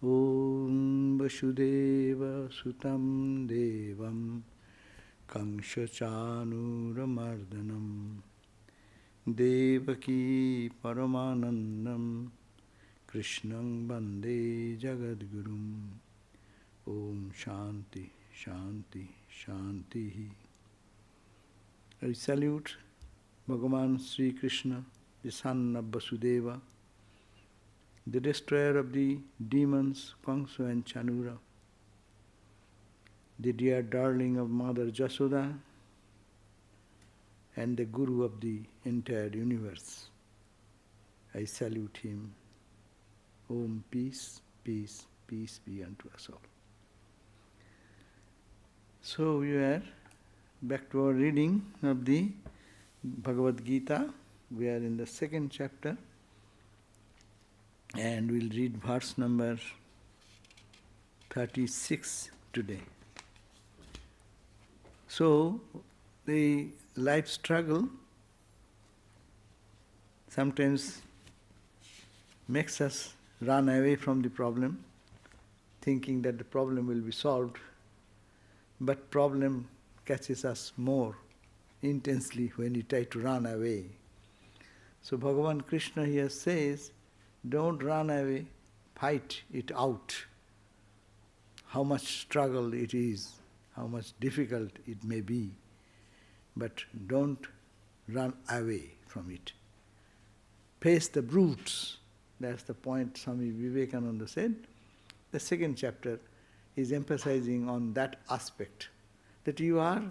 Om Vasudeva Sutam Devam Kamsha Chanuramardanam Devaki Paramanandam Krishnam Bande Jagadgurum. Om Shanti, Shanti, Shanti. I salute Bhagavan Sri Krishna, the son of Vasudeva, the destroyer of the demons, Kamsa and Chanura, the dear darling of Mother Jasoda, and the Guru of the entire universe. I salute him. Om, peace, peace, peace be unto us all. So we are back to our reading of the Bhagavad Gita. We are in the second chapter and we'll read verse number 36 today. So, the life struggle sometimes makes us run away from the problem, thinking that the problem will be solved, but problem catches us more intensely when we try to run away. So Bhagavan Krishna here says, don't run away, fight it out. How much struggle it is, how much difficult it may be, but don't run away from it. Face the brutes. That's the point Swami Vivekananda said. The second chapter is emphasizing on that aspect, that you are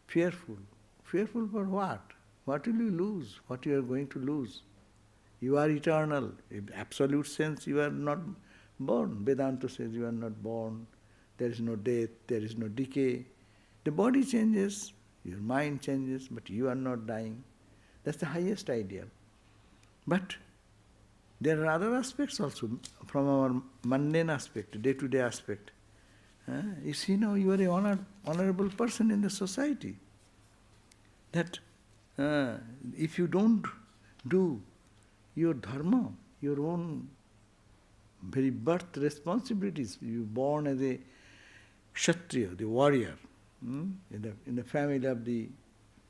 fearful. Fearful for what? What will you lose? What you are going to lose? You are eternal. In absolute sense, you are not born. Vedanta says you are not born. There is no death, there is no decay. The body changes, your mind changes, but you are not dying. That's the highest ideal. But there are other aspects also from our mundane aspect, day-to-day aspect. You see now you are an honorable person in the society. That if you don't do your dharma, your own very birth responsibilities, you are born as a Kshatriya, the warrior, in the family of the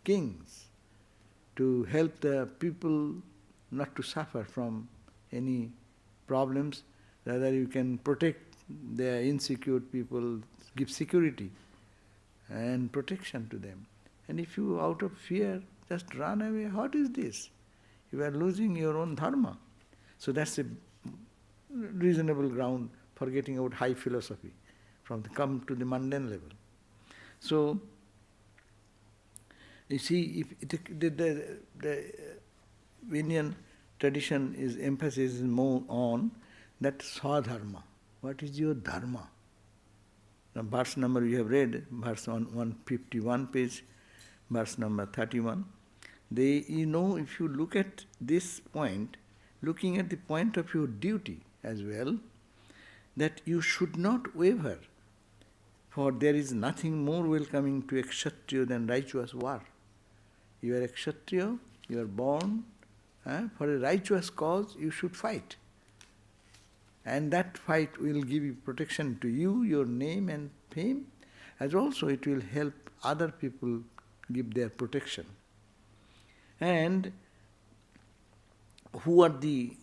kings, to help the people not to suffer from any problems, rather you can protect the insecure people, give security and protection to them. And if you out of fear just run away, what is this? You are losing your own dharma. So that's a reasonable ground for getting out high philosophy, come to the mundane level. So, you see, if the Indian tradition is emphasizes more on that swadharma. What is your dharma? Now, verse number you have read, verse on 151 page, verse number 31. If you look at this point, looking at the point of your duty as well, that you should not waver, for there is nothing more welcoming to a Kshatriya than righteous war. You are a Kshatriya, you are born, for a righteous cause you should fight. And that fight will give you protection to you, your name and fame, as also it will help other people give their protection. And who are the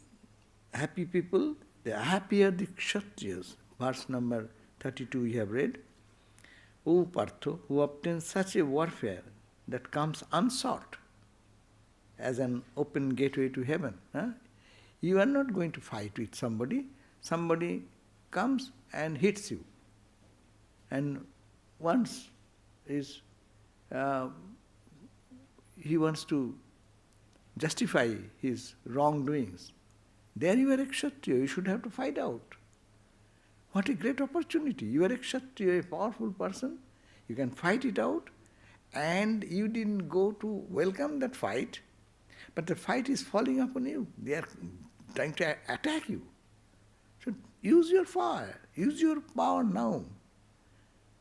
happy people? The happy are the Kshatriyas. Verse number 32 we have read. O Partho, who obtains such a warfare that comes unsought as an open gateway to heaven. You are not going to fight with somebody. Somebody comes and hits you. And once he wants to justify his wrongdoings. There you are a Kshatriya, you should have to fight out. What a great opportunity. You are a Kshatriya, a powerful person. You can fight it out, and you didn't go to welcome that fight, but the fight is falling upon you. They are trying to attack you. So use your fire, use your power now.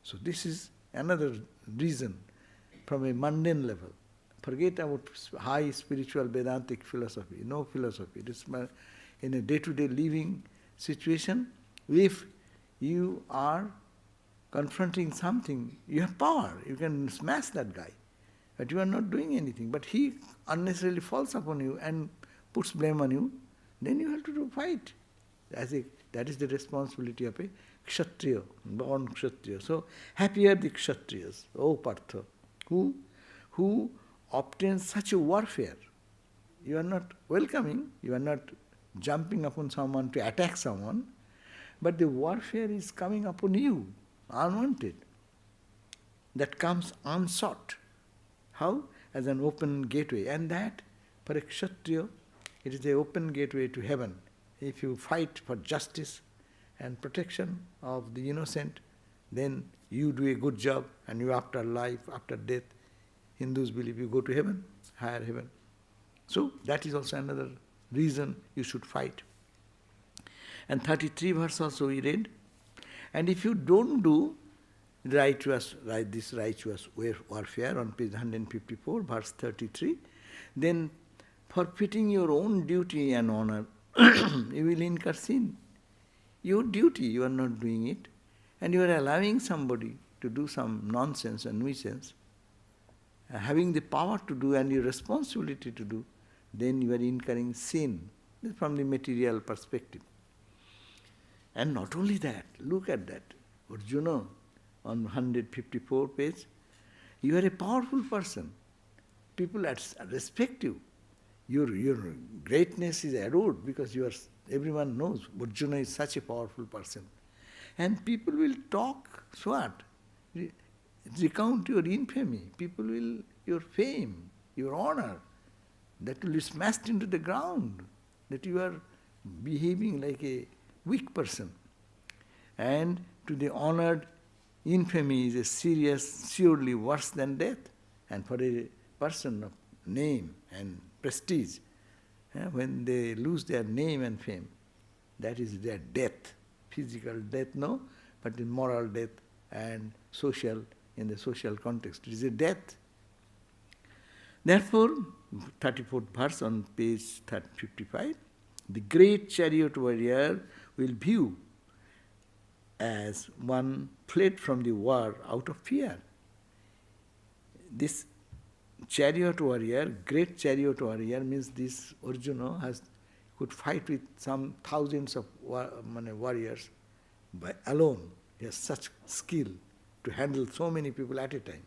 So this is another reason from a mundane level. Forget about high spiritual Vedantic philosophy, no philosophy. It is in a day-to-day living situation, If you are confronting something, you have power, you can smash that guy. But you are not doing anything. But he unnecessarily falls upon you and puts blame on you, then you have to fight. That is the responsibility of a Kshatriya, born Kshatriya. So happy are the Kshatriyas, O Partha, who obtain such a warfare. You are not welcoming, you are not jumping upon someone to attack someone, but the warfare is coming upon you, unwanted. That comes unsought. How? As an open gateway. And that, for a Kshatriya, it is the open gateway to heaven. If you fight for justice and protection of the innocent, then you do a good job, and you after life, after death, Hindus believe you go to heaven, higher heaven. So that is also another reason you should fight. And 33 verse also we read. And if you don't do this righteous warfare on page 154, verse 33, then forfeiting your own duty and honor, you will incur sin. Your duty, you are not doing it, and you are allowing somebody to do some nonsense and nuisance, having the power to do and your responsibility to do, then you are incurring sin from the material perspective. And not only that, look at that. Arjuna, on 154 page, you are a powerful person. People respect you. Your greatness is adored because everyone knows Arjuna is such a powerful person. And people will talk, so what? Recount your infamy. People will, your fame, your honor, that will be smashed into the ground, that you are behaving like a weak person. And to the honored, infamy is a serious, surely worse than death. And for a person of name and prestige, when they lose their name and fame, that is their death. Physical death, no, but in moral death and social, in the social context, it is a death. Therefore, 34th verse on page 55, the great chariot warrior will view as one fled from the war out of fear. This chariot warrior, great chariot warrior, means this Arjuna could fight with some thousands of warriors alone. He has such skill to handle so many people at a time.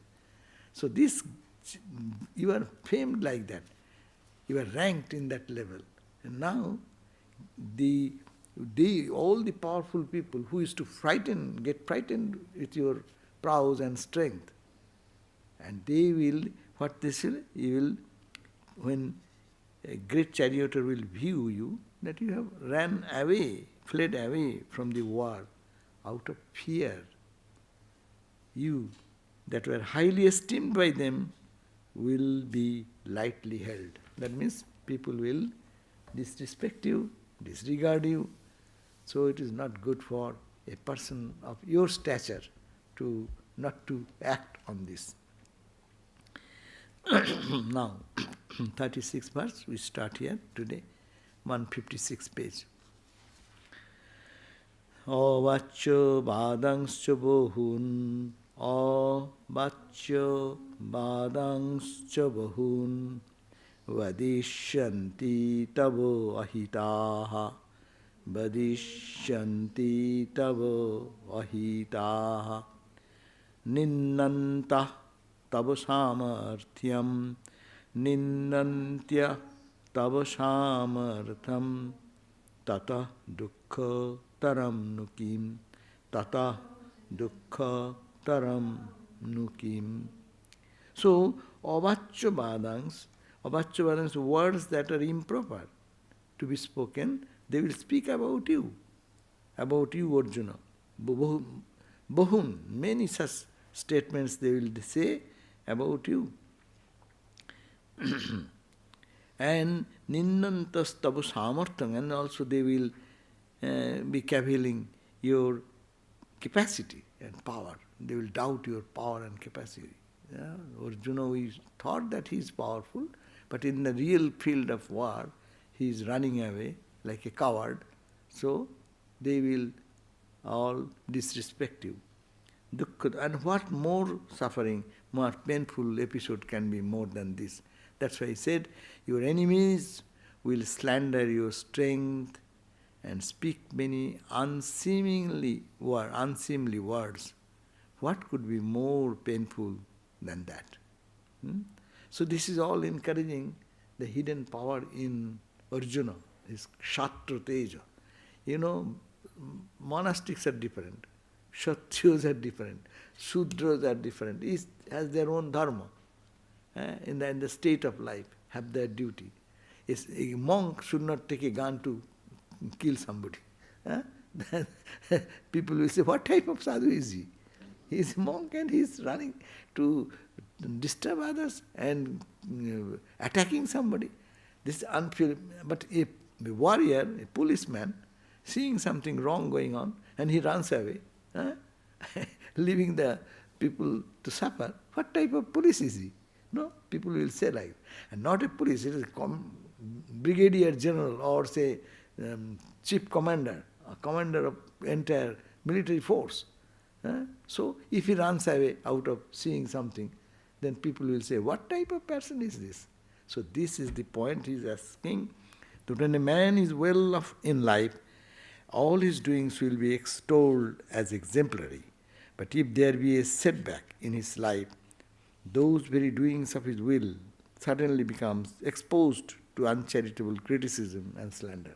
So this, you are famed like that. You are ranked in that level. And now, all the powerful people who used to get frightened with your prowess and strength, and they will, when a great charioteer will view you, that you have fled away from the war out of fear. You, that were highly esteemed by them, will be lightly held. That means people will disrespect you, disregard you. So it is not good for a person of your stature not to act on this. Now, 36th verse, we start here today, 156 page. Avaccha badangscha bahun, avaccha badangscha bahun, vadishyanti tavo ahitaha, vadishyanti tavo ahitaha, ninnantah tava samarthyam, ninnantya tava samartham, tata dukkha taram nukim, tata dukkha taram nukim. So, avaccha badangs, words that are improper to be spoken, they will speak about you Arjuna. Bahun, many such statements they will say about you. And ninnantas tavu samartham, and also they will be cavilling your capacity and power. They will doubt your power and capacity. Yeah? Arjuna, we thought that he is powerful, but in the real field of war, he is running away like a coward. So they will all disrespectful. And what more suffering, more painful episode can be more than this? That's why he said, your enemies will slander your strength and speak many unseemly words. What could be more painful than that? So this is all encouraging the hidden power in Arjuna, his Kshatriya Teja. Monastics are different, Kshatriyas are different, Sudras are different. Each has their own dharma in the state of life, have their duty. A monk should not take a gun to kill somebody. People will say, what type of sadhu is he? He is a monk and he is running to disturb others and attacking somebody. This is unfair. But a warrior, a policeman, seeing something wrong going on, and he runs away, leaving the people to suffer, what type of police is he? No, people will say like, and not a police, it is a brigadier general or say chief commander, a commander of entire military force. So if he runs away out of seeing something, then people will say, what type of person is this? So this is the point he is asking, that when a man is well off in life, all his doings will be extolled as exemplary. But if there be a setback in his life, those very doings of his will suddenly becomes exposed to uncharitable criticism and slander.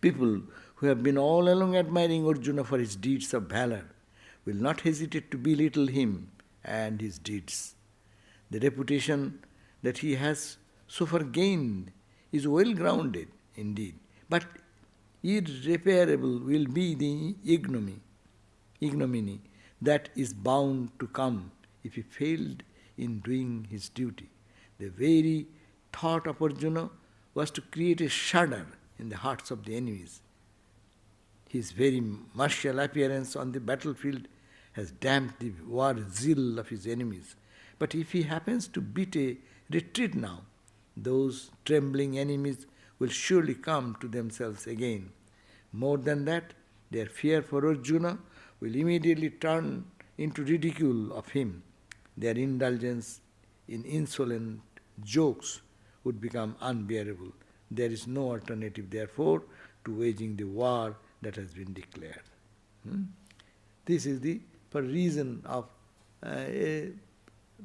People who have been all along admiring Arjuna for his deeds of valor will not hesitate to belittle him and his deeds. The reputation that he has so far gained is well grounded indeed, but irreparable will be the ignominy that is bound to come if he failed in doing his duty. The very thought of Arjuna was to create a shudder in the hearts of the enemies. His very martial appearance on the battlefield has damped the war zeal of his enemies. But if he happens to beat a retreat now, those trembling enemies will surely come to themselves again. More than that, their fear for Arjuna will immediately turn into ridicule of him. Their indulgence in insolent jokes would become unbearable. There is no alternative, therefore, to waging the war that has been declared. This is the reason of a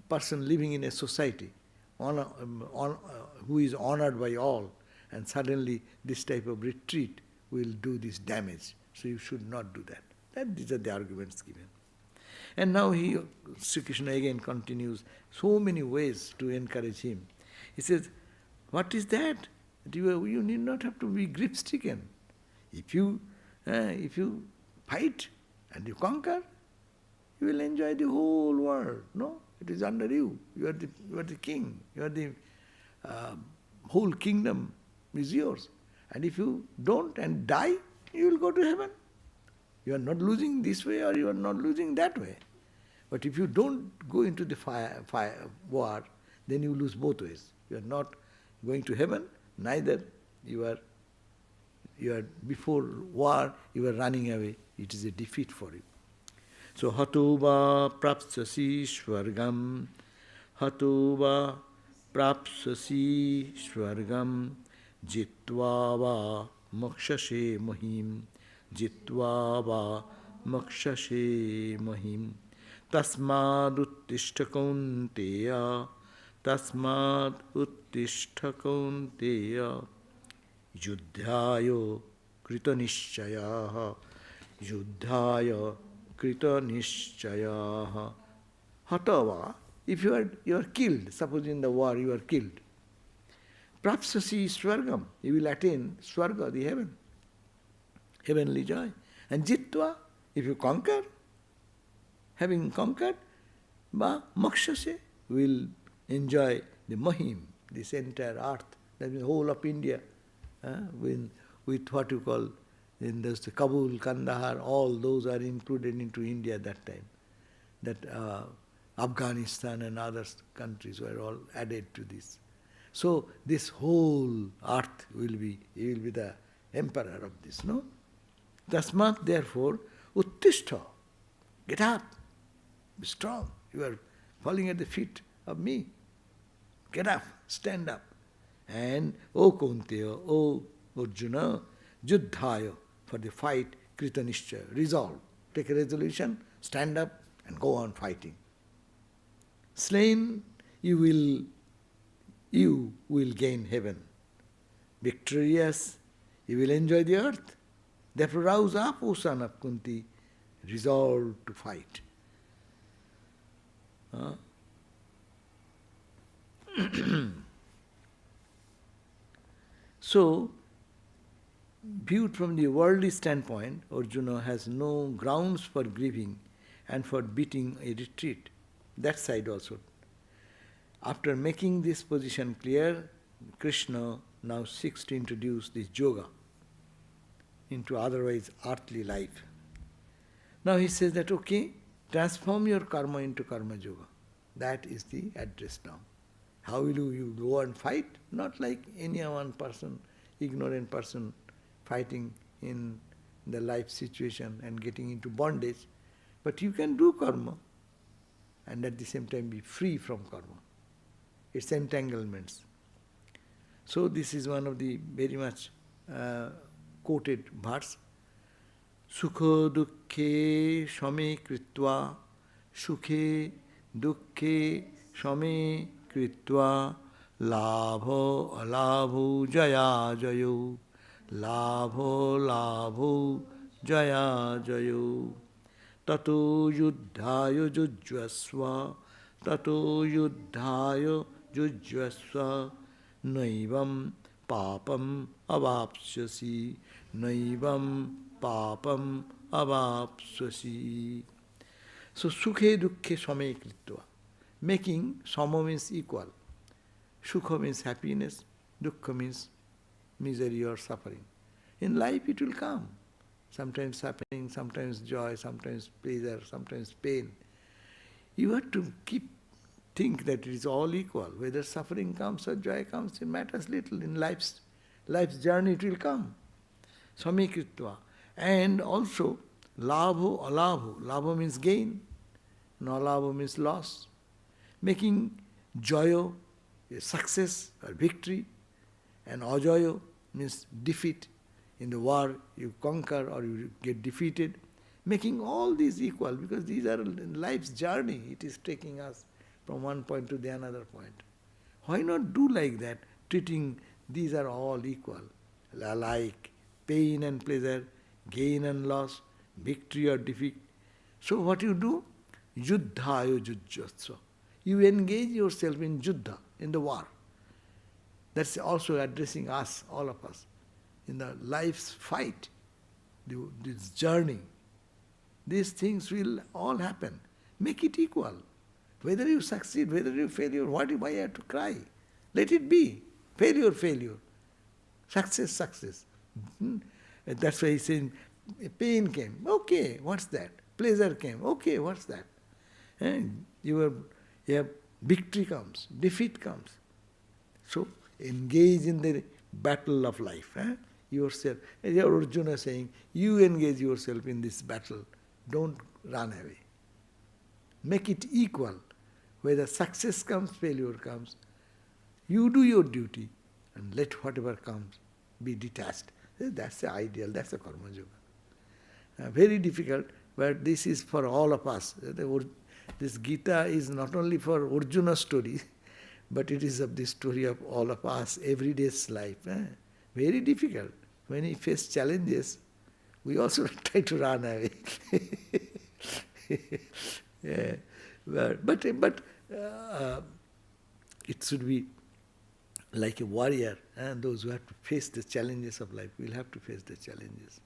person living in a society who is honored by all, and suddenly this type of retreat will do this damage. So you should not do that. These are the arguments given. And now Sri Krishna again continues so many ways to encourage him. He says, what is that? You need not have to be grief-stricken. If you fight and you conquer, you will enjoy the whole world. No, it is under you. You are the king. You are the whole kingdom is yours. And if you don't and die, you will go to heaven. You are not losing this way or you are not losing that way. But if you don't go into the fire war, then you lose both ways. You are not going to heaven, neither you are before war, you are running away. It is a defeat for you. So, hatuva prapsasi shvargam, hatuva prapsasi shvargam, jitva va mokshashe mahim, jitva va mokshashe mahim. Tasmad uttishta kaunteya, tasmad uttishta kaunteya, yuddhayo krita nishchayaha, yuddhaya krita nishchayaha. Hatava, if you are killed, suppose in the war you are killed, prapsasi swargam, you will attain swarga, the heaven, heavenly joy. And jitva, if you conquer, having conquered, mokshase, will enjoy the mahim, this entire earth, that is the whole of India, with what you call, in the Kabul, Kandahar, all those are included into India at that time. That Afghanistan and other countries were all added to this. So this whole earth will be the emperor of this, no? Tasmat, therefore, uttishta, get up, be strong. You are falling at the feet of me. Get up, stand up. And, O Kaunteya, O Arjuna, Juddhaya, for the fight, Kritanishcha, resolve. Take a resolution, stand up, and go on fighting. Slain, you will gain heaven. Victorious, you will enjoy the earth. Therefore rouse up, O son of Kunti, resolve to fight. So, viewed from the worldly standpoint, Arjuna has no grounds for grieving and for beating a retreat. That side also. After making this position clear, Krishna now seeks to introduce this yoga into otherwise earthly life. Now he says that, okay, transform your karma into karma yoga. That is the address now. How will you go and fight? Not like any one person, ignorant person, fighting in the life situation and getting into bondage. But you can do karma and at the same time be free from karma. Its entanglements. So this is one of the very much quoted verse. Sukha dukkhe shame kritva, sukhe dukkhe shame kritva, labho alabho jaya jayo, labho labho jaya jayo, tato yuddhayo jujjvasva, tato yuddhayo jujjvasva, naivam papam avapsyasi, naivam papam avapsyasi. So, sukhe dukkhe same kritva. Making sama means equal. Sukha means happiness, dukkha means misery or suffering. In life it will come. Sometimes suffering, sometimes joy, sometimes pleasure, sometimes pain. You have to think that it is all equal. Whether suffering comes or joy comes, it matters little. In life's journey it will come. Samikritva. And also, labho, alabho. Labho means gain. Nalabho means loss. Making joyo, success or victory. And ajoyo means defeat. In the war, you conquer or you get defeated. Making all these equal, because these are life's journey. It is taking us from one point to the another point. Why not do like that, treating these are all equal, alike, pain and pleasure, gain and loss, victory or defeat. So what you do? Yuddhayo jujjatsa. You engage yourself in juddha, in the war. That's also addressing us, all of us, in the life's fight, this journey. These things will all happen. Make it equal. Whether you succeed, whether you fail, why you have to cry? Let it be. Failure, failure. Success, success. That's why he's saying, pain came. Okay, what's that? Pleasure came. Okay, what's that? And you have victory comes, defeat comes. So engage in the battle of life. Yourself. As Arjuna saying, you engage yourself in this battle. Don't run away. Make it equal. Whether success comes, failure comes, you do your duty and let whatever comes be detached. That's the ideal, that's the karma yoga. Very difficult, but this is for all of us. This Gita is not only for Arjuna's story, but it is of the story of all of us, everyday's life. Very difficult. When we face challenges, we also try to run away. Yeah. But it should be like a warrior, and those who have to face the challenges of life will have to face the challenges.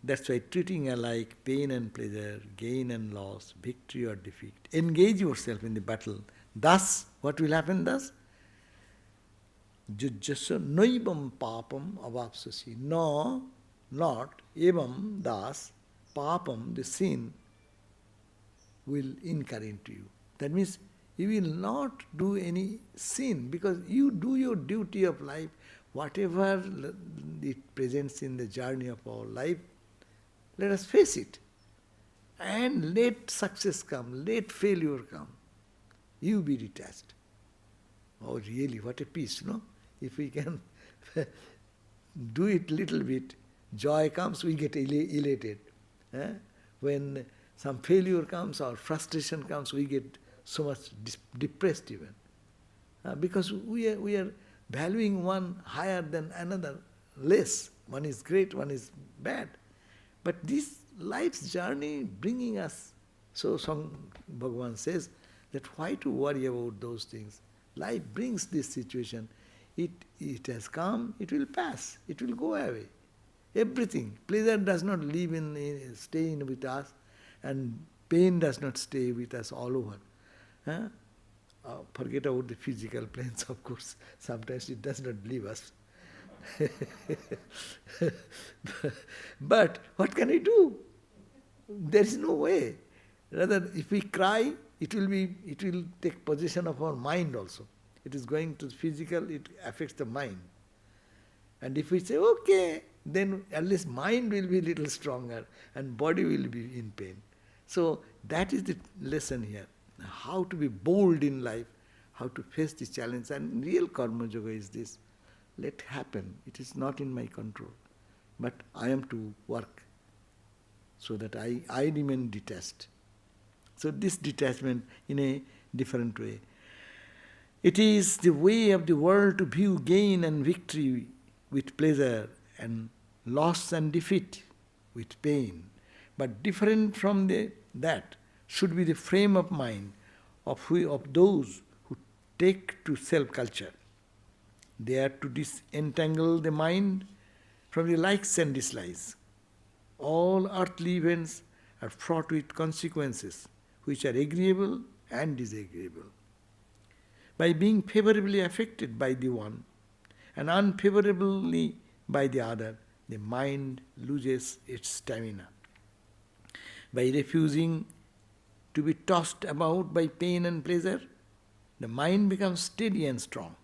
That's why treating alike pain and pleasure, gain and loss, victory or defeat. Engage yourself in the battle. Thus, what will happen thus? Jujjasa noivam papam avapsasi. No, not evam das papam, the sin, will incur into you. That means you will not do any sin because you do your duty of life, whatever it presents in the journey of our life, let us face it. And let success come, let failure come. You be detached. Oh really, what a peace, no? If we can do it little bit, joy comes, we get elated. When some failure comes or frustration comes, we get so much depressed even. Because we are valuing one higher than another less. One is great, one is bad. But this life's journey bringing us, so Bhagavan says, that why to worry about those things? Life brings this situation. It has come, it will pass, it will go away. Everything. Pleasure does not stay in with us, and pain does not stay with us all over. Forget about the physical planes, of course. Sometimes it does not leave us. But what can we do? There is no way. Rather, if we cry, it will take possession of our mind also. It is going to the physical, it affects the mind. And if we say, okay, then at least mind will be a little stronger and body will be in pain. So that is the lesson here. How to be bold in life, how to face the challenge. And real karma yoga is this. Let happen. It is not in my control. But I am to work so that I remain detached. So this detachment in a different way. It is the way of the world to view gain and victory with pleasure and loss and defeat with pain. But different from that should be the frame of mind of those who take to self-culture. They are to disentangle the mind from the likes and dislikes. All earthly events are fraught with consequences which are agreeable and disagreeable. By being favorably affected by the one and unfavorably by the other, the mind loses its stamina. By refusing to be tossed about by pain and pleasure, the mind becomes steady and strong.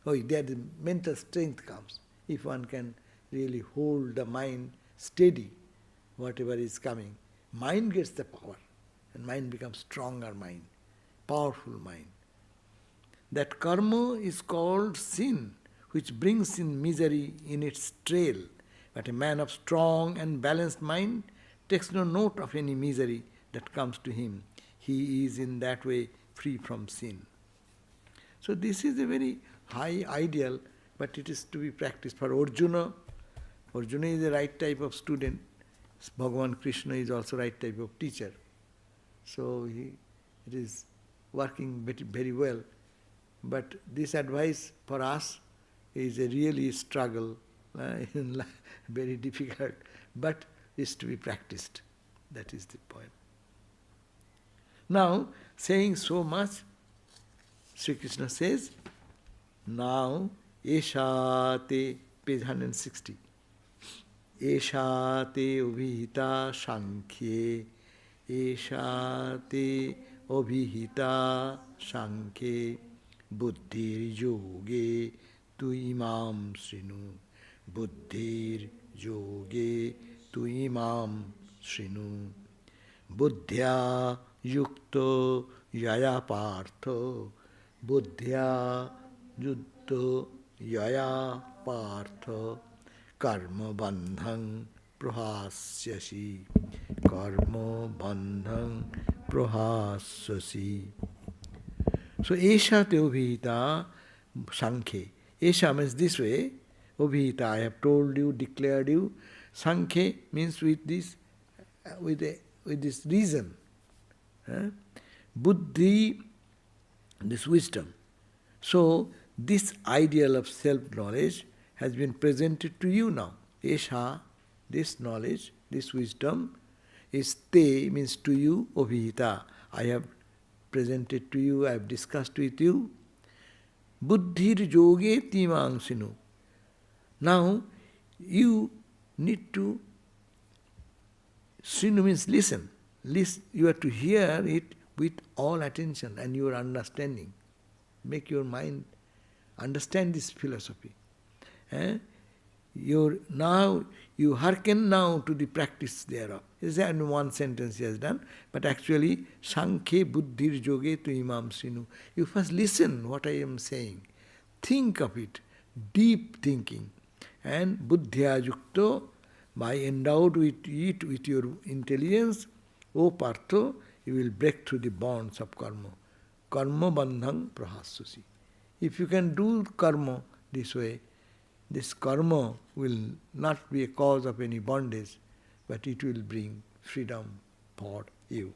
There the mental strength comes. If one can really hold the mind steady, whatever is coming, mind gets the power, and mind becomes stronger mind, powerful mind. That karma is called sin, which brings in misery in its trail. But a man of strong and balanced mind takes no note of any misery that comes to him. He is in that way free from sin. So this is a very high ideal, but it is to be practiced. For Arjuna, Arjuna is the right type of student. Bhagavan Krishna is also right type of teacher. So it is working very well. But this advice for us is a really struggle, very difficult, but is to be practiced. That is the point. Now, saying so much, Sri Krishna says, now, Eshate, page 160. Eshate obhita sankhye, Eshate obhita sankhye, Buddhir yoge tu imam srinu, Buddhir yoge tu imam srinu, Buddhya yukto yaya partho, Buddhya yukto yaya partho, Karma bandhang prahasyasi, Karma bandhang prahasyasi. So, Esha te obhita sankhe. Esha means this way. Obhita, I have told you, declared you. Sankhe means with this reason. Buddhi, this wisdom. So, this ideal of self-knowledge has been presented to you now. Esha, this knowledge, this wisdom, is te, means to you, obhita. I have presented to you, I have discussed with you. Buddhir yoge timang sinu. Now, you need to, sinu means listen. You have to hear it with all attention and your understanding. Make your mind understand this philosophy. You hearken now to the practice thereof. This is in one sentence he has done, but actually, Sankhe Buddhir Yoge tu imam sinu. You first listen what I am saying. Think of it, deep thinking. And Buddhya Yukto, by endowed with it, with your intelligence, O Partho, you will break through the bonds of karma. Karma bandhang prahasusi. If you can do karma this way, this karma will not be a cause of any bondage, but it will bring freedom for you.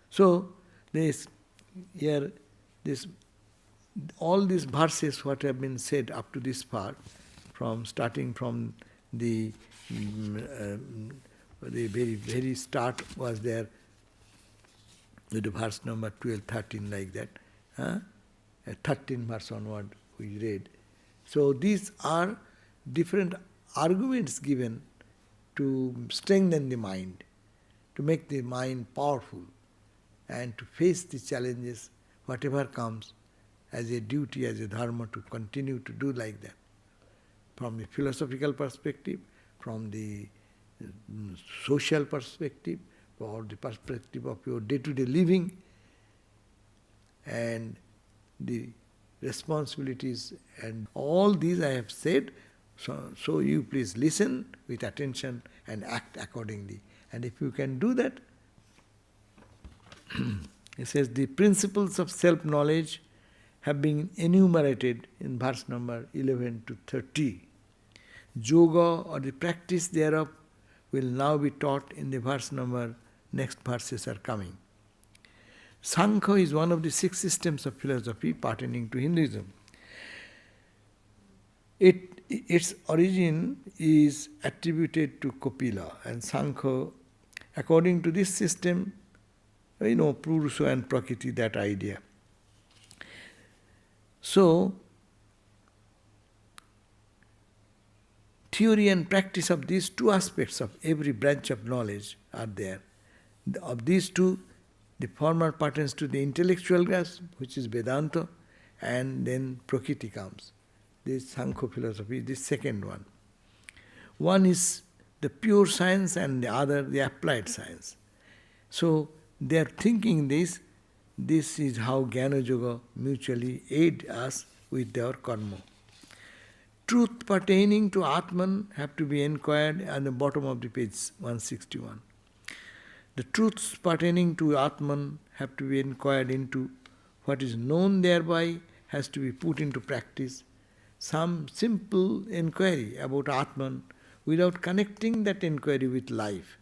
So, all these verses, what have been said up to this part, starting from the very start was there, with the verse number 12, 13 like that. 13 verse onward we read. So these are different arguments given to strengthen the mind, to make the mind powerful, and to face the challenges, whatever comes, as a duty, as a dharma, to continue to do like that. From the philosophical perspective, from the social perspective, or the perspective of your day-to-day living, and the responsibilities, and all these I have said, so you please listen with attention and act accordingly. And if you can do that, it says the principles of self-knowledge have been enumerated in verse number 11 to 30. Yoga, or the practice thereof, will now be taught in the verse number, next verses are coming. Sankhya is one of the 6 systems of philosophy pertaining to Hinduism. Its origin is attributed to Kapila, and Sankhya, according to this system, Purusha and Prakriti, that idea. So, theory and practice of these 2 aspects of every branch of knowledge are there. Of these 2, the former pertains to the intellectual grasp, which is Vedanta, and then Prakriti comes. This Sankhya philosophy, this second one. One is the pure science and the other the applied science. So they are thinking this is how Jnana Yoga mutually aid us with their karma. Truth pertaining to Atman have to be inquired at the bottom of the page 161. The truths pertaining to Atman have to be inquired into. What is known thereby has to be put into practice. Some simple inquiry about Atman without connecting that inquiry with life.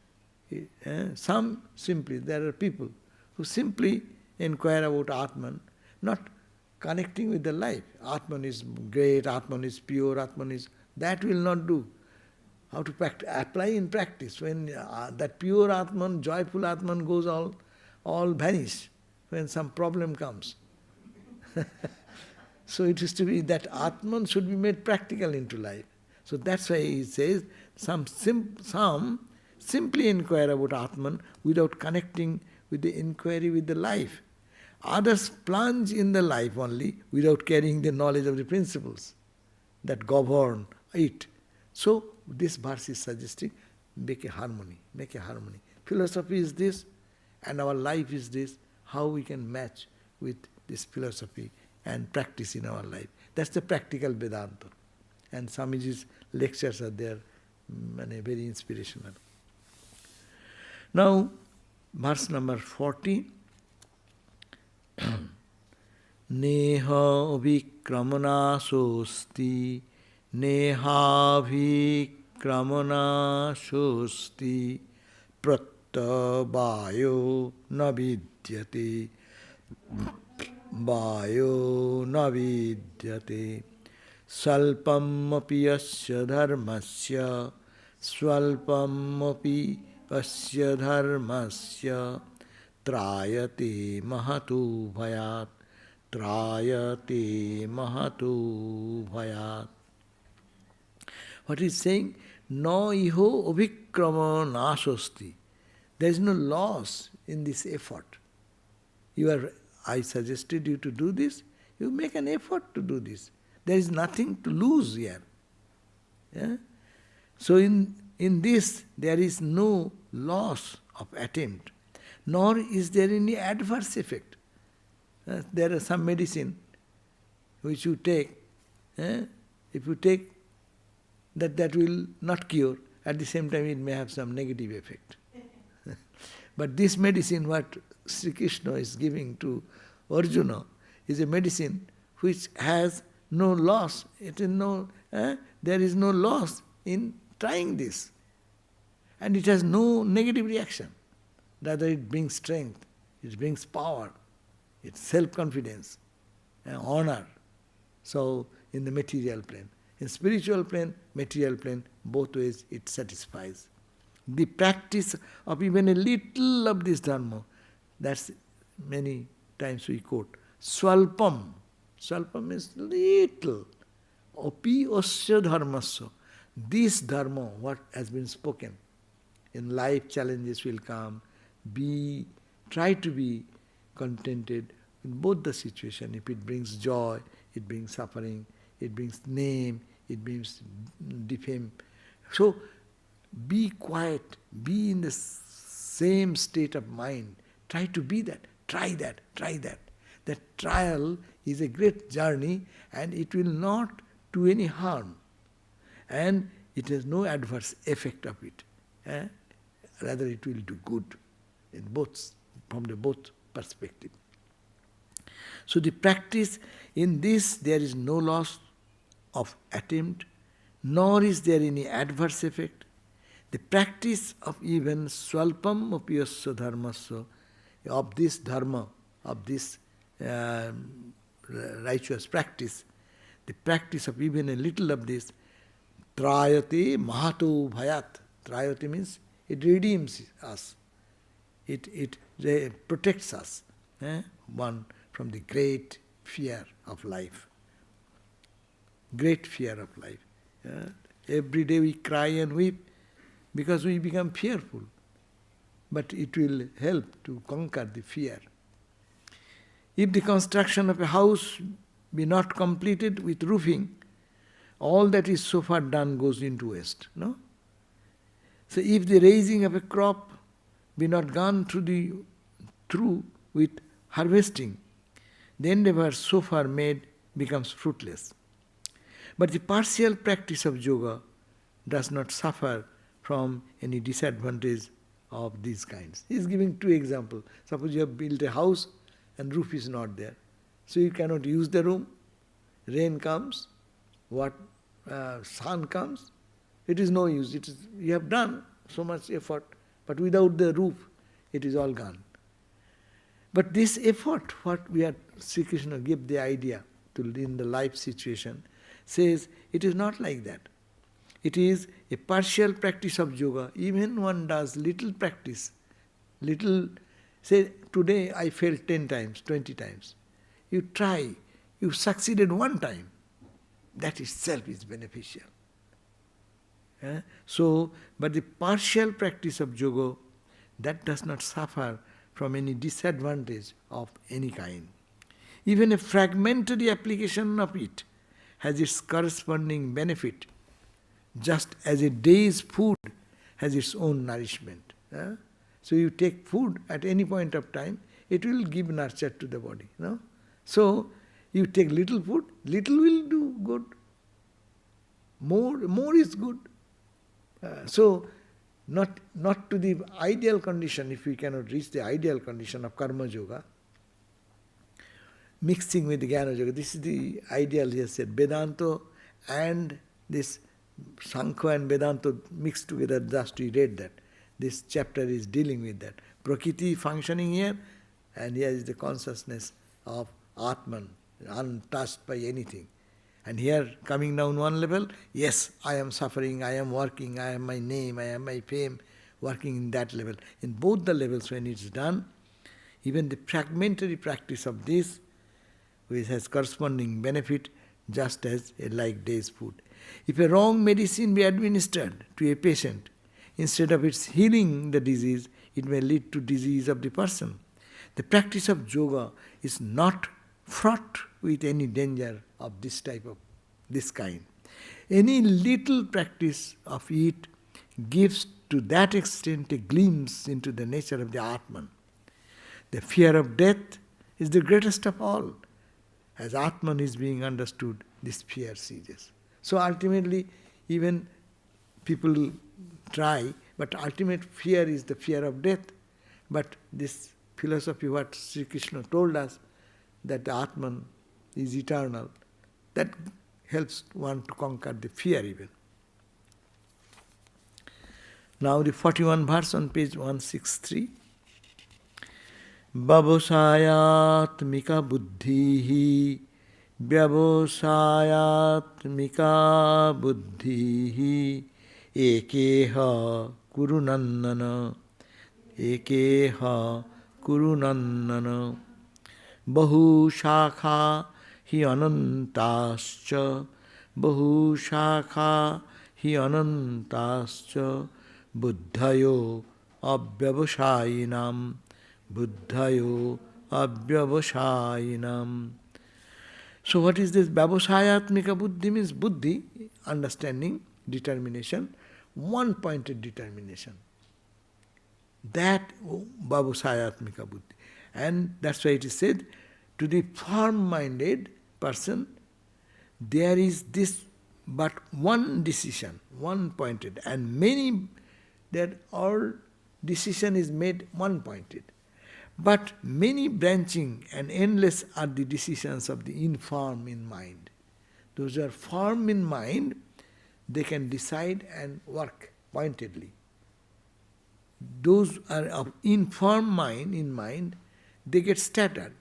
There are people who simply inquire about Atman, not connecting with the life. Atman is great, Atman is pure, that will not do. How to apply in practice. When that pure Atman, joyful Atman goes all vanish when some problem comes. So it is to be that Atman should be made practical into life. So that's why he says, some simply inquire about Atman without connecting with the inquiry with the life. Others plunge in the life only without carrying the knowledge of the principles that govern it. So this verse is suggesting, make a harmony. Philosophy is this, and our life is this. How we can match with this philosophy and practice in our life. That's the practical Vedanta. And Swamiji's lectures are there, very inspirational. Now, verse number 40. Neha vikramana sosti prattabayo navidyate salpam api asya dharmasya trayate mahatu bhayat. What is saying? No iho abhikrama nasosti. There is no loss in this effort. I suggested you to do this. You make an effort to do this. There is nothing to lose here. Yeah? So in this, there is no loss of attempt, nor is there any adverse effect. There are some medicine which you take, if you take, that will not cure. At the same time, it may have some negative effect. But this medicine, what Sri Krishna is giving to Arjuna, is a medicine which has no loss. There is no loss in trying this. And it has no negative reaction. Rather, it brings strength, it brings power, it's self-confidence, honor. So, in the material plane. In spiritual plane, material plane, both ways it satisfies. The practice of even a little of this dharma, that's many times we quote, swalpam. Swalpam is little. Api asya dharmasya. This dharma, what has been spoken, in life challenges will come, try to be contented in both the situation. If it brings joy, it brings suffering, it brings name, it brings defame. So, be quiet, be in the same state of mind. Try to be that, try that, try that. That trial is a great journey and it will not do any harm. And it has no adverse effect of it. Rather it will do good in both, from the both perspective. So the practice, in this there is no loss of attempt, nor is there any adverse effect. The practice of even swalpam apiyasya dharmasya, of this dharma, of this righteous practice, the practice of even a little of this, trayate mahato bhayat. Trayate means it redeems us. It protects us, one from the great fear of life. Great fear of life. Every day we cry and weep because we become fearful. But it will help to conquer the fear. If the construction of a house be not completed with roofing, all that is so far done goes into waste. No? So if the raising of a crop be not gone through with harvesting, the endeavor so far made becomes fruitless. But the partial practice of yoga does not suffer from any disadvantage of these kinds. He is giving two examples. Suppose you have built a house and roof is not there. So you cannot use the room. Rain comes, sun comes. It is no use. You have done so much effort, but without the roof, it is all gone. But this effort, what we are, Sri Krishna gave the idea to in the life situation, says it is not like that. It is a partial practice of yoga. Even one does little practice, say today I failed 10 times, 20 times. You try, you succeeded one time. That itself is beneficial. But the partial practice of yoga, that does not suffer from any disadvantage of any kind. Even a fragmentary application of it has its corresponding benefit, just as a day's food has its own nourishment. So you take food at any point of time, it will give nurture to the body. No? So you take little food, little will do good. More is good. So not to the ideal condition, if we cannot reach the ideal condition of karma yoga, mixing with the jnana yoga. This is the ideal, he has said. Vedanta and this Sankhya and Vedanta mixed together, just we read that. This chapter is dealing with that. Prakriti functioning here, and here is the consciousness of Atman, untouched by anything. And here, coming down one level, yes, I am suffering, I am working, I am my name, I am my fame, working in that level. In both the levels when it's done, even the fragmentary practice of this, which has corresponding benefit, just as a like day's food. If a wrong medicine be administered to a patient, instead of its healing the disease, it may lead to disease of the person. The practice of yoga is not fraught with any danger of this kind. Any little practice of it gives to that extent a glimpse into the nature of the Atman. The fear of death is the greatest of all. As Atman is being understood, this fear ceases. So ultimately, even people try, but ultimate fear is the fear of death. But this philosophy, what Sri Krishna told us, that the Atman is eternal, that helps one to conquer the fear even. Now the 41 verse on page 163. Babosayatmika buddhihi vyavosayatmika buddhihi ekeha kurunandana ekeha kurunandana bahu shakha hi anantascha bahu shakha hi anantascha buddhayo avyavasayinam buddhayo avyavasayinam. So what is this Vyavasayatmika buddhi? Means buddhi, understanding, determination, one-pointed determination. That Vyavasayatmika buddhi. And that's why it is said, to the firm-minded person, there is this but one decision, one-pointed, and many, that all decision is made one-pointed. But many branching and endless are the decisions of the infirm in mind. Those who are firm in mind, they can decide and work pointedly. Those are of infirm mind in mind, they get scattered,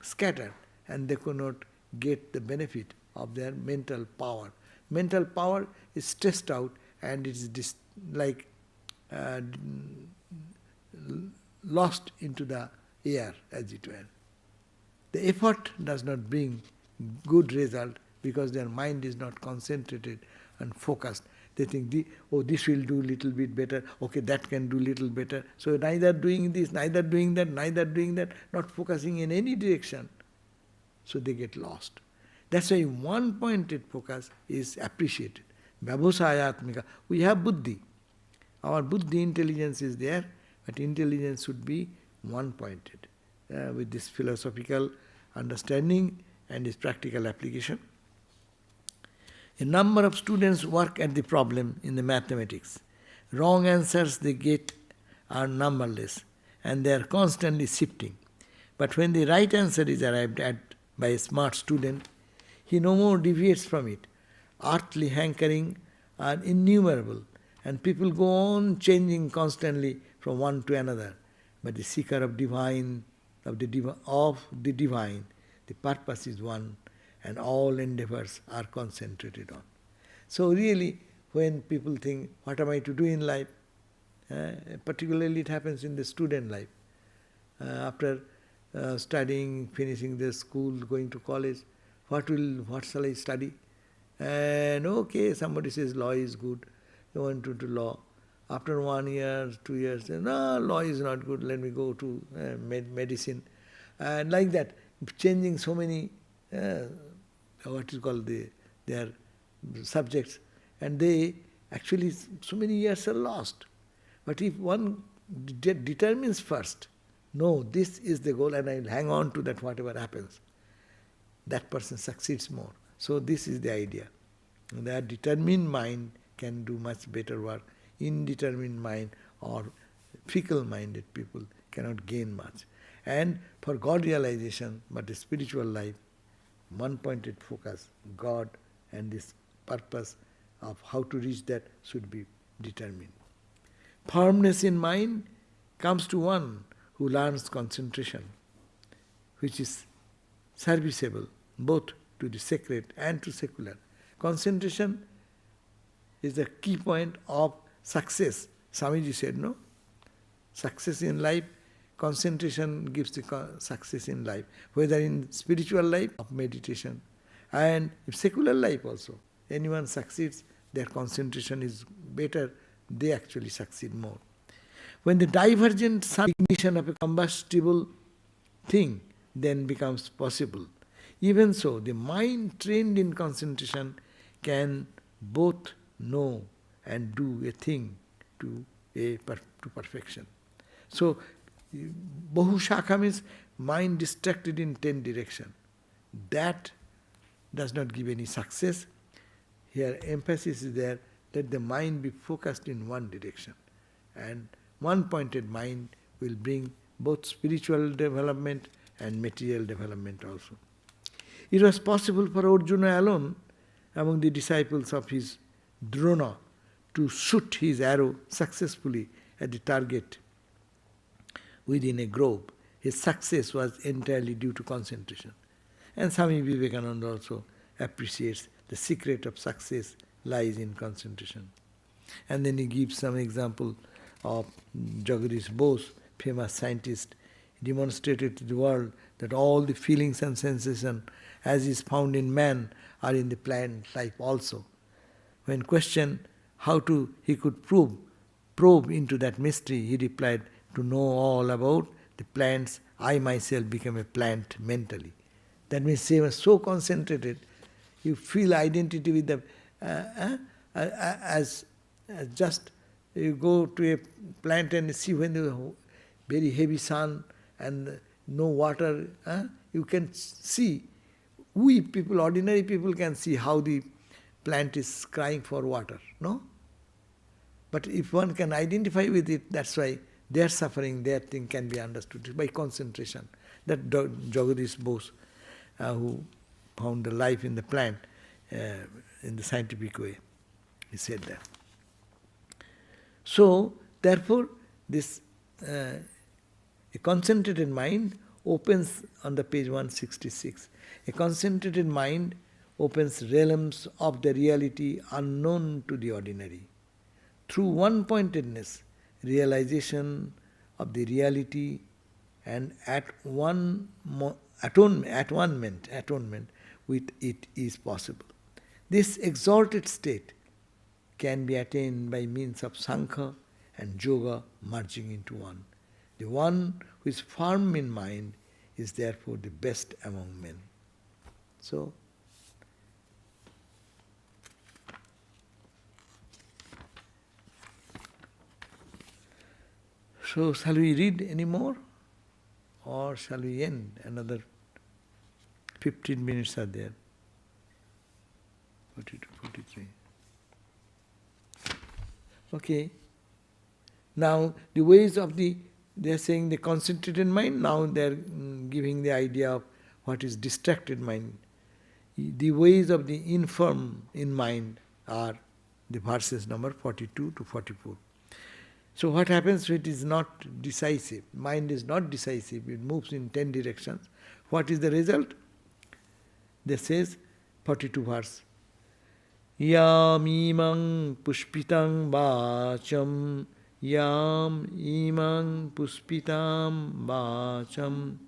and they could not get the benefit of their mental power. Mental power is stressed out and it is lost into the air, as it were. The effort does not bring good result because their mind is not concentrated and focused. They think, this will do little bit better, okay, that can do little better. So neither doing this, neither doing that, not focusing in any direction. So they get lost. That's why one-pointed focus is appreciated. Vyavasayatmika. We have buddhi. Our buddhi intelligence is there, but intelligence should be one-pointed with this philosophical understanding and its practical application. A number of students work at the problem in the mathematics. Wrong answers they get are numberless and they are constantly shifting. But when the right answer is arrived at by a smart student, he no more deviates from it. Earthly hankering are innumerable and people go on changing constantly from one to another. But the seeker of the divine, the purpose is one and all endeavors are concentrated on. So really, when people think, what am I to do in life? Particularly it happens in the student life. After studying, finishing the school, going to college, what shall I study? And okay, somebody says law is good, you want to do law. After 1 year, 2 years, no, law is not good, let me go to medicine. And like that, changing so many, what is called their subjects, and they actually, so many years are lost. But if one determines first, no, this is the goal and I will hang on to that whatever happens, that person succeeds more. So this is the idea. That determined mind can do much better work. Indetermined mind or fickle-minded people cannot gain much. And for God realization, but the spiritual life, one-pointed focus, God and this purpose of how to reach that should be determined. Firmness in mind comes to one who learns concentration, which is serviceable both to the sacred and to secular. Concentration is the key point of success. Swamiji said, no? Success in life, concentration gives the success in life. Whether in spiritual life, of meditation, and in secular life also. Anyone succeeds, their concentration is better, they actually succeed more. When the divergent ignition of a combustible thing then becomes possible, even so, the mind trained in concentration can both know and do a thing to perfection. So, Bahushakha means mind distracted in 10 directions. That does not give any success. Here emphasis is there, let the mind be focused in one direction. And one-pointed mind will bring both spiritual development and material development also. It was possible for Arjuna alone, among the disciples of his Drona, to shoot his arrow successfully at the target within a grove. His success was entirely due to concentration. And Swami Vivekananda also appreciates the secret of success lies in concentration. And then he gives some example of Jagadish Bose, famous scientist. He demonstrated to the world that all the feelings and sensations as is found in man are in the plant life also. When questioned he could probe into that mystery, he replied, to know all about the plants, I myself became a plant mentally. That means they were so concentrated, you feel identity with them as just you go to a plant and see when the very heavy sun and no water, you can see. We people, ordinary people can see how the plant is crying for water, no? But if one can identify with it, that's why their suffering, their thing can be understood by concentration. That Jagadish Bose, who found the life in the plant in the scientific way, he said that. So, therefore, this a concentrated mind opens on the page 166. A concentrated mind opens realms of the reality unknown to the ordinary. Through one-pointedness, realization of the reality and atonement with it is possible. This exalted state can be attained by means of Sankhya and Yoga merging into one. The one who is firm in mind is therefore the best among men. So, shall we read any more? Or shall we end? Another 15 minutes are there. 42, 43. Okay. Now, the ways of they are saying the concentrated mind, now they are giving the idea of what is distracted mind. The ways of the infirm in mind are the verses number 42 to 44. So what happens when it is not decisive? Mind is not decisive, it moves in 10 directions. What is the result? They says, 42 verse, Yam imang pushpitam vacham, Yam imang pushpitam vacham,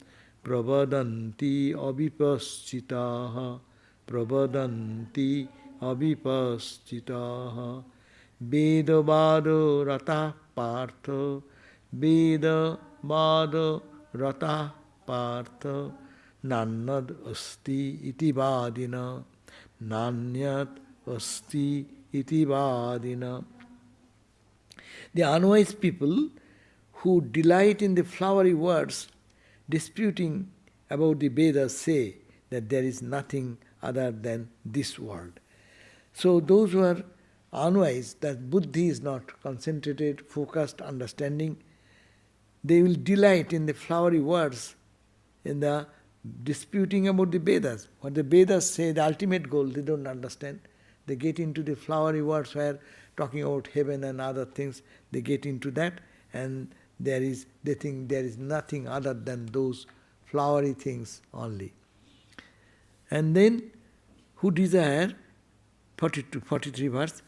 Pravadanti avipaschitaha, Pravadanti avipaschitaha, Veda vada rata partha, Veda vada rata partha, Nannad asti iti vadina, Nanyat asti iti vadina. The unwise people who delight in the flowery words disputing about the Vedas say that there is nothing other than this world. So those who are unwise, that buddhi is not concentrated, focused, understanding, they will delight in the flowery words, in the disputing about the Vedas. What the Vedas say, the ultimate goal, they don't understand. They get into the flowery words where talking about heaven and other things, they get into that, and they think there is nothing other than those flowery things only. And then, who desire, 43 verse,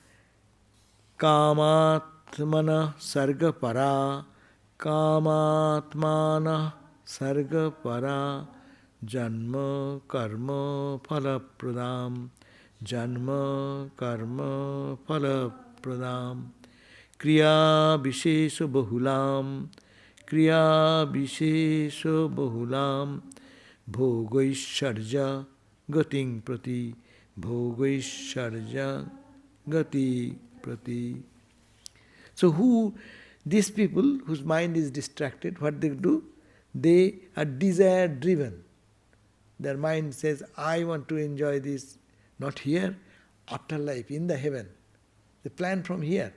Kamatmana sarga para, Kamatmana sarga para, Janma karma phala pradam, Janma karma phala pradam, Kriya vishesha bahulam, Kriya vishesha bahulam, Bhogaisharja gating prati, Bhogaisharja gati prati. So these people whose mind is distracted, what they do? They are desire driven. Their mind says, I want to enjoy this, not here, afterlife, in the heaven. They plan from here.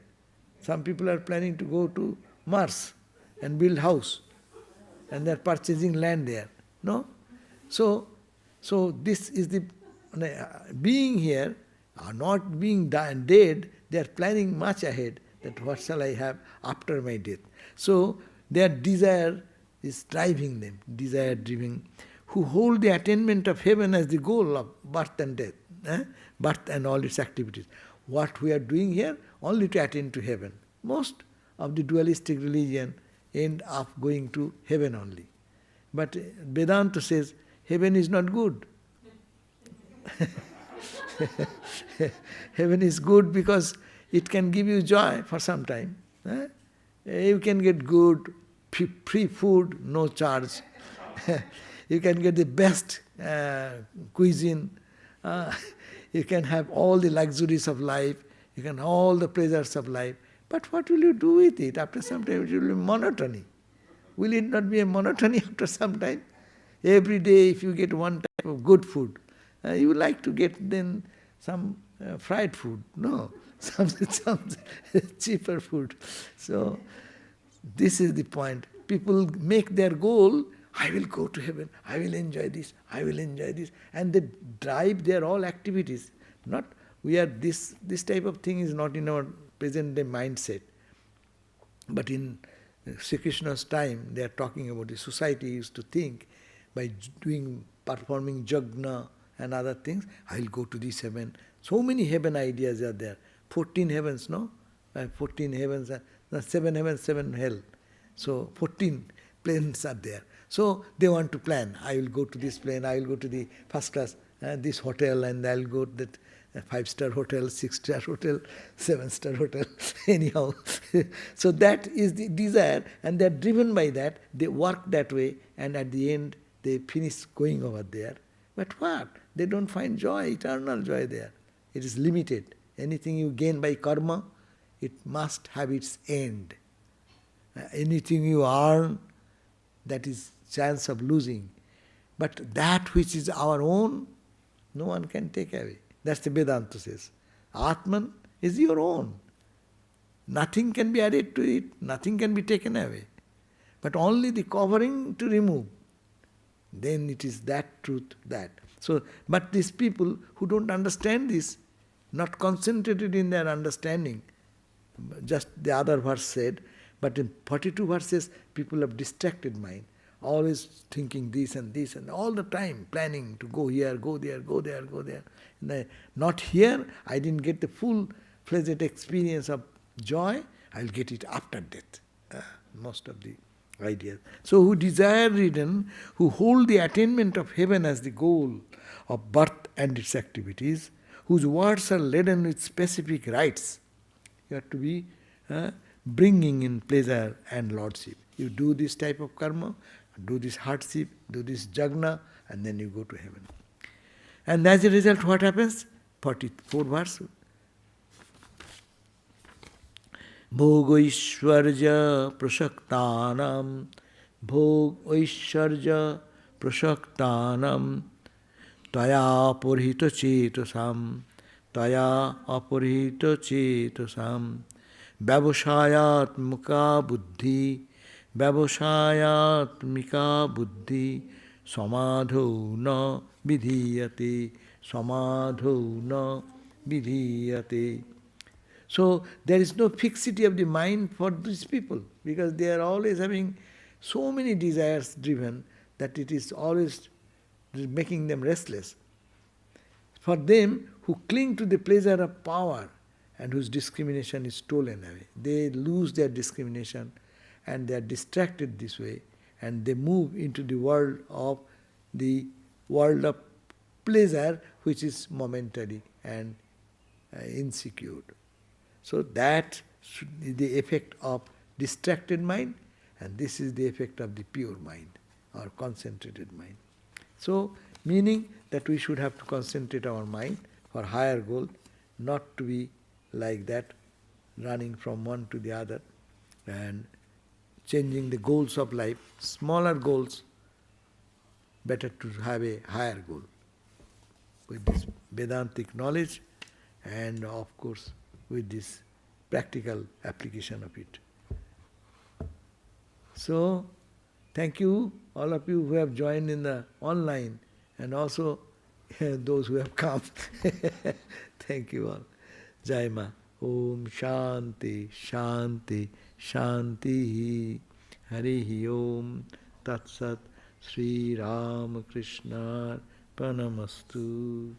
Some people are planning to go to Mars and build house, and they are purchasing land there. No? So this is the being here, or not being dead, they are planning much ahead, that what shall I have after my death. So their desire is driving them, desire driving, who hold the attainment of heaven as the goal of birth and death, birth and all its activities. What we are doing here, only to attain to heaven. Most of the dualistic religion end up going to heaven only. But Vedanta says, heaven is not good. Heaven is good because it can give you joy for some time. You can get good, free food, no charge. You can get the best cuisine. You can have all the luxuries of life. You can have all the pleasures of life. But what will you do with it? After some time it will be monotony. Will it not be a monotony after some time? Every day if you get one type of good food, you would like to get then some fried food. No, some cheaper food. So this is the point. People make their goal, I will go to heaven, I will enjoy this, I will enjoy this. And they drive their all activities. Not we are this type of thing is not in our present day mindset. But in Sri Krishna's time, they are talking about the society used to think by performing jagna and other things, I will go to this heaven. So many heaven ideas are there. 14 heavens, no? 14 heavens, 7 heavens, 7 hell. So 14 planes are there. So they want to plan. I will go to this plane, I will go to the first class, this hotel, and I will go to that 5-star hotel, 6-star hotel, 7-star hotel, anyhow. So that is the desire, and they are driven by that. They work that way, and at the end they finish going over there. But what? They don't find joy, eternal joy there. It is limited. Anything you gain by karma, it must have its end. Anything you earn, that is chance of losing. But that which is our own, no one can take away. That's the Vedanta says. Atman is your own. Nothing can be added to it, nothing can be taken away. But only the covering to remove. Then it is that truth, that. So, but these people who don't understand this, not concentrated in their understanding, just the other verse said, but in 42 verses, people have distracted mind, always thinking this and all the time planning to go here, go there, go there, go there. Not here, I didn't get the full-fledged experience of joy, I'll get it after death. Most of the ideas. So who desire-ridden, who hold the attainment of heaven as the goal of birth and its activities, whose words are laden with specific rights. You have to be bringing in pleasure and lordship. You do this type of karma, do this hardship, do this jagna, and then you go to heaven. And as a result, what happens? 44 verse. Bhogaishwarja prashaktanam, bhogaishwarja prashaktanam, taya apurhita chetasam, taya apurhita chetasam, vyavashayatmika buddhi, samadho na vidhiyate, samadho na vidhiyate. So there is no fixity of the mind for these people, because they are always having so many desires driven that it is always making them restless. For them who cling to the pleasure of power and whose discrimination is stolen away, they lose their discrimination and they are distracted this way, and they move into the world of pleasure, which is momentary and insecure. So that is the effect of distracted mind, and this is the effect of the pure mind or concentrated mind. So, meaning that we should have to concentrate our mind for higher goal, not to be like that, running from one to the other and changing the goals of life, smaller goals, better to have a higher goal with this Vedantic knowledge and of course with this practical application of it. So, thank you, all of you who have joined in the online and also those who have come. Thank you all. Jai Ma. Om Shanti, Shanti, Shanti. Harihi Om Tat Sat. Sri Ram Krishna Panamastu.